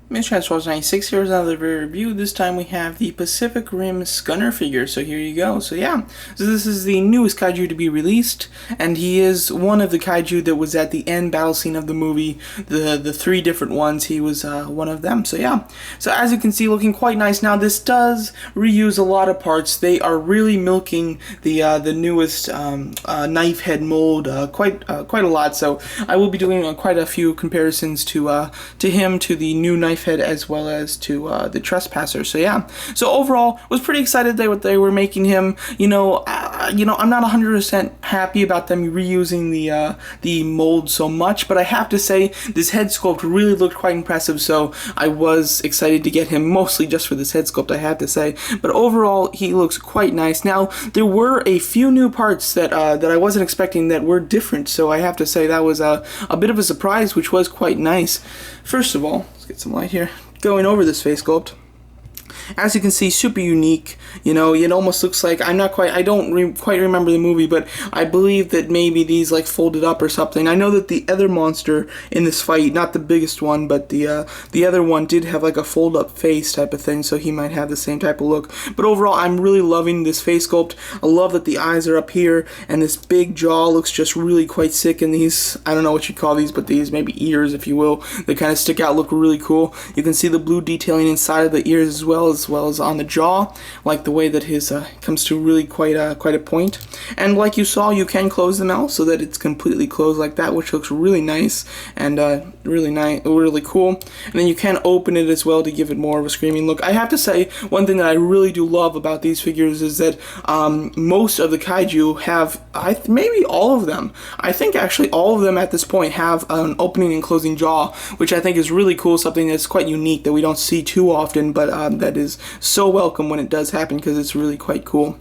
Mr. Transformers 96, here's another review. This time we have the Pacific Rim Scunner figure, so here you go. So this is the newest Kaiju to be released, and he is one of the Kaiju that was at the end battle scene of the movie, the three different ones. He was one of them, so as you can see, looking quite nice. Now this does reuse a lot of parts. They are really milking the newest knife head mold quite a lot, so I will be doing quite a few comparisons to him, to the new knife head, as well as to the Trespasser. So overall, was pretty excited what they were making him. I'm not 100% happy about them reusing the mold so much, but I have to say this head sculpt really looked quite impressive. So I was excited to get him, mostly just for this head sculpt, I have to say. But overall, he looks quite nice. Now there were a few new parts that I wasn't expecting that were different. So I have to say that was a bit of a surprise, which was quite nice. First of all, let's get some light here. Going over this face sculpt, as you can see, super unique. It almost looks like, I don't quite remember the movie, but I believe that maybe these like folded up or something. I know that the other monster in this fight, not the biggest one, but the other one did have like a fold up face type of thing, so he might have the same type of look. But overall, I'm really loving this face sculpt. I love that the eyes are up here, and this big jaw looks just really quite sick, and these, I don't know what you call these, but these maybe ears, if you will, they kind of stick out, look really cool. You can see the blue detailing inside of the ears as well as on the jaw, like the way that his comes to really quite a point. And like you saw, you can close the mouth so that it's completely closed like that, which looks really nice and really cool. And then you can open it as well to give it more of a screaming look. I have to say, one thing that I really do love about these figures is that most of the Kaiju have, maybe all of them, I think actually all of them at this point have an opening and closing jaw, which I think is really cool, something that's quite unique that we don't see too often, but that is so welcome when it does happen, because it's really quite cool.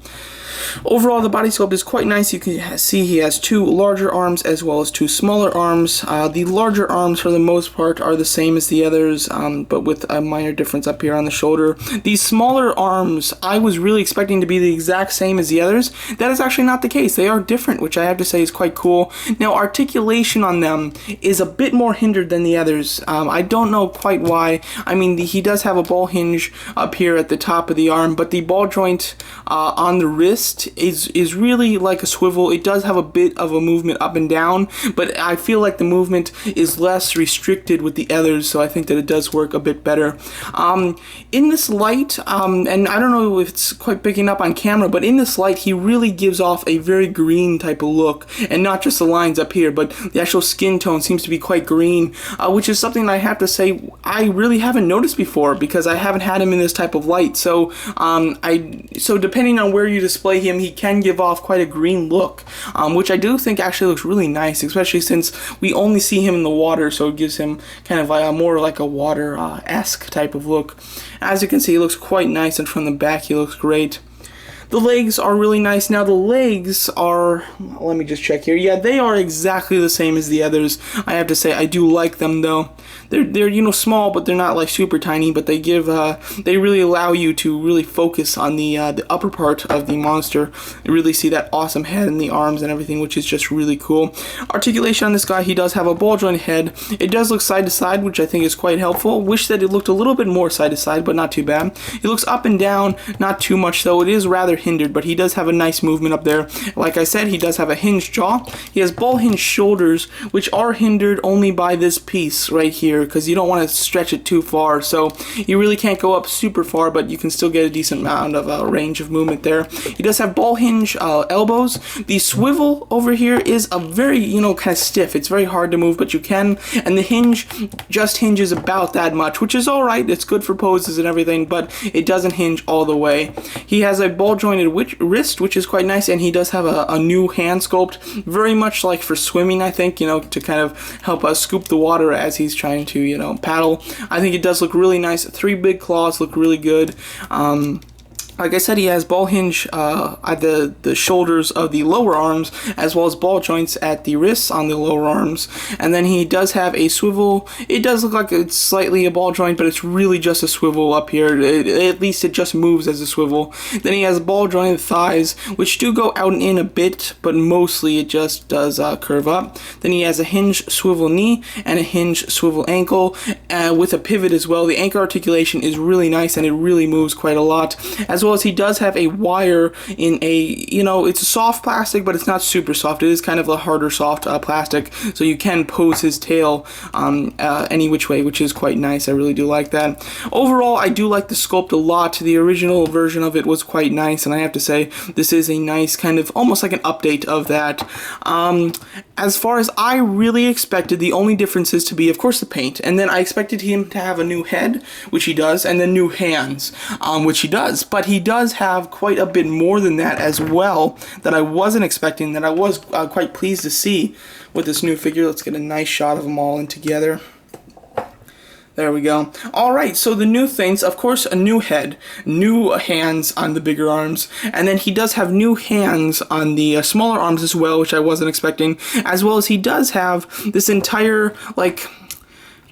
Overall, the body sculpt is quite nice. You can see he has two larger arms as well as two smaller arms. The larger arms, for the most part, are the same as the others, but with a minor difference up here on the shoulder. These smaller arms, I was really expecting to be the exact same as the others. That is actually not the case. They are different, which I have to say is quite cool. Now, articulation on them is a bit more hindered than the others. I don't know quite why. I mean, he does have a ball hinge up here at the top of the arm, but the ball joint on the wrist is really like a swivel. It does have a bit of a movement up and down, but I feel like the movement is less restricted with the others, so I think that it does work a bit better. In this light, and I don't know if it's quite picking up on camera, but in this light, he really gives off a very green type of look, and not just the lines up here, but the actual skin tone seems to be quite green, which is something I have to say I really haven't noticed before, because I haven't had him in this type of light. So so depending on where you display him, he can give off quite a green look, which I do think actually looks really nice, especially since we only see him in the water, so it gives him kind of a more like a water-esque type of look. As you can see, he looks quite nice, and from the back he looks great. The legs are really nice. Now the legs are, let me just check here. Yeah, they are exactly the same as the others. I have to say I do like them though. They're small, but they're not like super tiny, but they give they really allow you to really focus on the upper part of the monster. You really see that awesome head and the arms and everything, which is just really cool. Articulation on this guy, he does have a ball joint head. It does look side to side, which I think is quite helpful. Wish that it looked a little bit more side to side, but not too bad. It looks up and down, not too much though. It is rather hindered, but he does have a nice movement up there. Like I said, he does have a hinged jaw. He has ball hinged shoulders, which are hindered only by this piece right here, because you don't want to stretch it too far, so you really can't go up super far, but you can still get a decent amount of range of movement there. He does have ball hinge elbows. The swivel over here is a very, kind of stiff. It's very hard to move, but you can, and the hinge just hinges about that much, which is alright. It's good for poses and everything, but it doesn't hinge all the way. He has a ball jointed wrist, which is quite nice, and he does have a new hand sculpt, very much like for swimming, I think, to kind of help us scoop the water as he's trying to, paddle. I think it does look really nice. 3 big claws look really good. Like I said, he has ball hinge at the shoulders of the lower arms, as well as ball joints at the wrists on the lower arms. And then he does have a swivel. It does look like it's slightly a ball joint, but it's really just a swivel up here. At least it just moves as a swivel. Then he has ball jointed thighs, which do go out and in a bit, but mostly it just does curve up. Then he has a hinge swivel knee and a hinge swivel ankle with a pivot as well. The ankle articulation is really nice and it really moves quite a lot. As well as he does have a wire in a, it's a soft plastic, but it's not super soft. It is kind of a harder soft plastic, so you can pose his tail any which way, which is quite nice. I really do like that. Overall, I do like the sculpt a lot. The original version of it was quite nice, and I have to say this is a nice kind of almost like an update of that. As far as I really expected, the only differences to be, of course, the paint, and then I expected him to have a new head, which he does, and then new hands, which he does. But he does have quite a bit more than that as well that I wasn't expecting, that I was quite pleased to see with this new figure. Let's get a nice shot of them all in together. There we go. Alright, so the new things, of course, a new head, new hands on the bigger arms, and then he does have new hands on the smaller arms as well, which I wasn't expecting, as well as he does have this entire, like,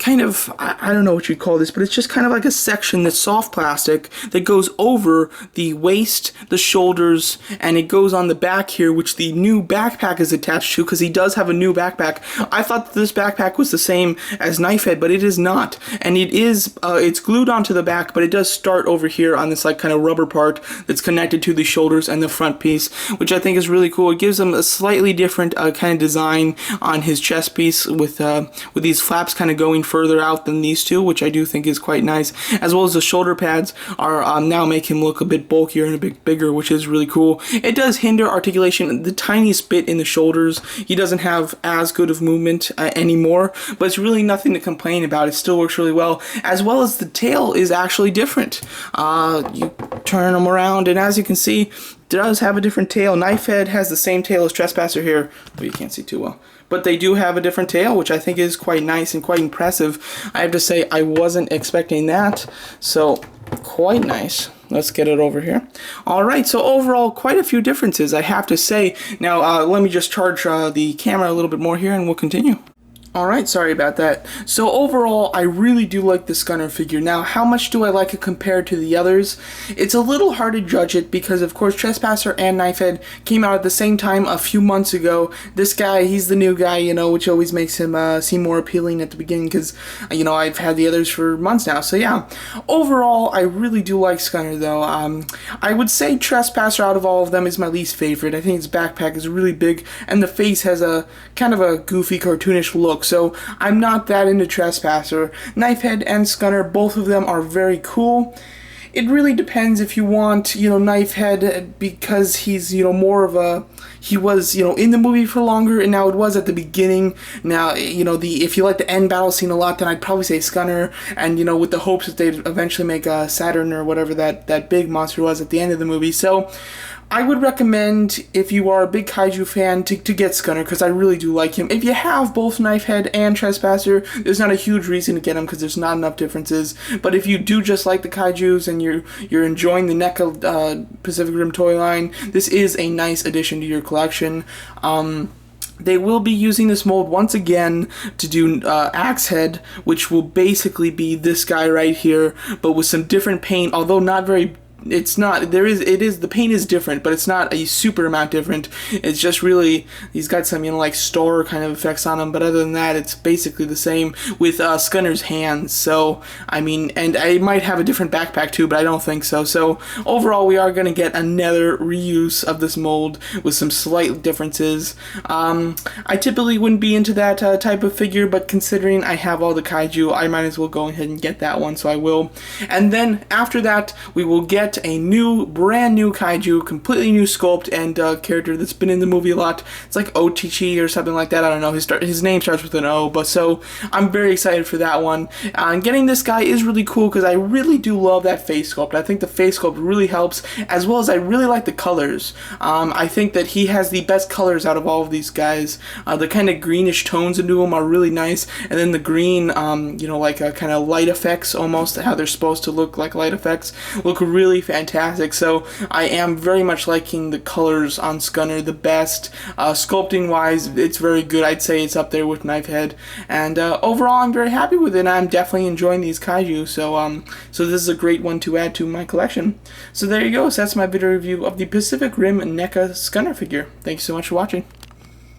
kind of, I don't know what you'd call this, but it's just kind of like a section that's soft plastic that goes over the waist, the shoulders, and it goes on the back here, which the new backpack is attached to, because he does have a new backpack. I thought that this backpack was the same as Knifehead, but it is not, and it is, it's glued onto the back, but it does start over here on this like kind of rubber part that's connected to the shoulders and the front piece, which I think is really cool. It gives him a slightly different kind of design on his chest piece with these flaps kind of going further out than these two, which I do think is quite nice, as well as the shoulder pads are now make him look a bit bulkier and a bit bigger, which is really cool. It does hinder articulation the tiniest bit in the shoulders. He doesn't have as good of movement anymore, but it's really nothing to complain about. It still works really well, as the tail is actually different. You turn him around, and as you can see, does have a different tail. Knifehead has the same tail as Trespasser here, but you can't see too well. But they do have a different tail, which I think is quite nice and quite impressive. I have to say, I wasn't expecting that, so quite nice. Let's get it over here. Alright, so overall, quite a few differences, I have to say. Now, let me just charge the camera a little bit more here, and we'll continue. Alright, sorry about that. So overall, I really do like the Scunner figure. Now, how much do I like it compared to the others? It's a little hard to judge it because, of course, Trespasser and Knifehead came out at the same time a few months ago. This guy, he's the new guy, which always makes him seem more appealing at the beginning because, I've had the others for months now. So yeah, overall, I really do like Scunner, though. I would say Trespasser out of all of them is my least favorite. I think his backpack is really big and the face has a kind of a goofy, cartoonish look. So I'm not that into Trespasser. Knifehead and Scunner, both of them are very cool. It really depends if you want, Knifehead because he's, more of a, he was, in the movie for longer, and now it was at the beginning. Now, if you like the end battle scene a lot, then I'd probably say Scunner, and, with the hopes that they'd eventually make a Saturn or whatever that big monster was at the end of the movie. So I would recommend, if you are a big Kaiju fan, to get Scunner, because I really do like him. If you have both Knifehead and Trespasser, there's not a huge reason to get him, because there's not enough differences. But if you do just like the Kaijus, and you're enjoying the NECA Pacific Rim toy line, this is a nice addition to your collection. They will be using this mold once again to do Axe Head, which will basically be this guy right here, but with some different paint, although not very. It's not, the paint is different, but it's not a super amount different. It's just really, he's got some, like star kind of effects on him, but other than that, it's basically the same with Scunner's hands. So, and I might have a different backpack too, but I don't think so. So, overall, we are going to get another reuse of this mold with some slight differences. I typically wouldn't be into that type of figure, but considering I have all the Kaiju, I might as well go ahead and get that one, so I will. And then, after that, we will get a brand new Kaiju, completely new sculpt and character that's been in the movie a lot. It's like Otichi or something like that. I don't know. His name starts with an O, but so I'm very excited for that one. And getting this guy is really cool because I really do love that face sculpt. I think the face sculpt really helps, as well as I really like the colors. I think that he has the best colors out of all of these guys. The kind of greenish tones into him are really nice, and then the green, like kind of light effects almost, how they're supposed to look like light effects, look really fantastic. So I am very much liking the colors on Scunner the best. Sculpting wise, it's very good. I'd say it's up there with Knifehead, and overall I'm very happy with it. I'm definitely enjoying these kaiju, so this is a great one to add to my collection. So there you go. So that's my video review of the Pacific Rim NECA Scunner figure. Thank you so much for watching.